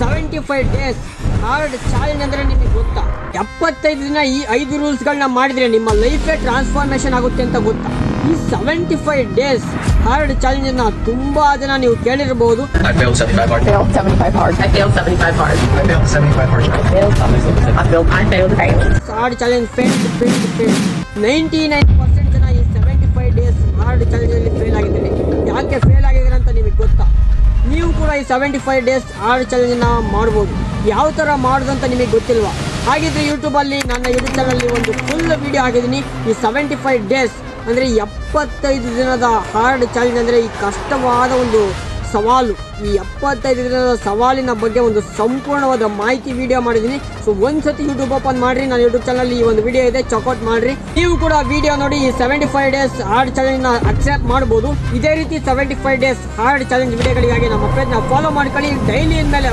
75 days hard challenge ಅಂದ್ರೆ ನಿಮಗೆ ಗೊತ್ತಾ? 75 ದಿನ ಈ 5 ರೂಲ್ಸ್ಗಳನ್ನ ಮಾಡಿದ್ರೆ ನಿಮ್ಮ ಲೈಫೇ ಟ್ರಾನ್ಸ್ಫಾರ್ಮೇಶನ್ ಆಗುತ್ತೆ ಅಂತ ಗೊತ್ತಾ? ಈ 75 ಡೇಸ್ ಹಾರ್ಡ್ ಚಾಲೆಂಜ್ ನ ತುಂಬಾ ಜನ ನೀವು ಕೇಳಿರಬಹುದು. I failed 75 hard. failed 75 hard. I failed 75 hard. I failed 75 hard. I failed 75. Hard challenge failed 99% ಜನ ಈ 75 ಡೇಸ್ ಹಾರ್ಡ್ ಚಾಲೆಂಜ್ ಅಲ್ಲಿ ಫೇಲ್ ಆಗಿದ್ದಾರೆ. ಯಾಕೆ ಫೇಲ್ ಆಗಿದ್ದಾರೆ ಅಂತ ನಿಮಗೆ ಗೊತ್ತಾ? ನೀವು ಕೂಡ ಈ 75 ಡೇಸ್ ಹಾರ್ಡ್ ಚಾಲೆಂಜ್ ನ ಮಾಡ್ಬೋದು. ಯಾವ ತರ ಮಾಡೋದು ಅಂತ ನಿಮಗೆ ಗೊತ್ತಿಲ್ವಾ? ಹಾಗಿದ್ರೆ ಯೂಟ್ಯೂಬಲ್ಲಿ ನನ್ನ ಯೂಟ್ಯೂಬ್ ಚಾನಲ್ ಒಂದು ಫುಲ್ ವಿಡಿಯೋ ಹಾಕಿದ್ದೀನಿ. ಈ 75 ಡೇಸ್ ಅಂದರೆ 75 ದಿನದ ಹಾರ್ಡ್ ಚಾಲೆಂಜ್ ಅಂದರೆ ಈ ಕಷ್ಟವಾದ ಒಂದು ಸವಾಲು. ಈ 75 ದಿನದ ಸವಾಲಿನ ಬಗ್ಗೆ ಒಂದು ಸಂಪೂರ್ಣವಾದ ಮಾಹಿತಿ ವಿಡಿಯೋ ಮಾಡಿದ್ದೀನಿ. ಸೊ ಒಂದ್ಸತಿ ಯೂಟ್ಯೂಬ್ ಓಪನ್ ಮಾಡಿರಿ, ನನ್ನ ಯೂಟ್ಯೂಬ್ ಚಾನಲ್ ಈ ಒಂದು ವಿಡಿಯೋ ಇದೆ, ಚೆಕ್ಔಟ್ ಮಾಡಿರಿ. ನೀವು ಕೂಡ ವಿಡಿಯೋ ನೋಡಿ ಈ 75 ಡೇಸ್ ಹಾರ್ಡ್ ಚಾಲೆಂಜ್ನ ಅಕ್ಸೆಪ್ಟ್ ಮಾಡ್ಬೋದು. ಇದೇ ರೀತಿ 75 ಡೇಸ್ ಹಾರ್ಡ್ ಚಾಲೆಂಜ್ ವಿಡಿಯೋಗಳಿಗಾಗಿ ನಮ್ಮ ಪೇಜ್ನ ಫಾಲೋ ಮಾಡ್ಕೊಳ್ಳಿ. ಡೈಲಿ ಇನ್ಮೇಲೆ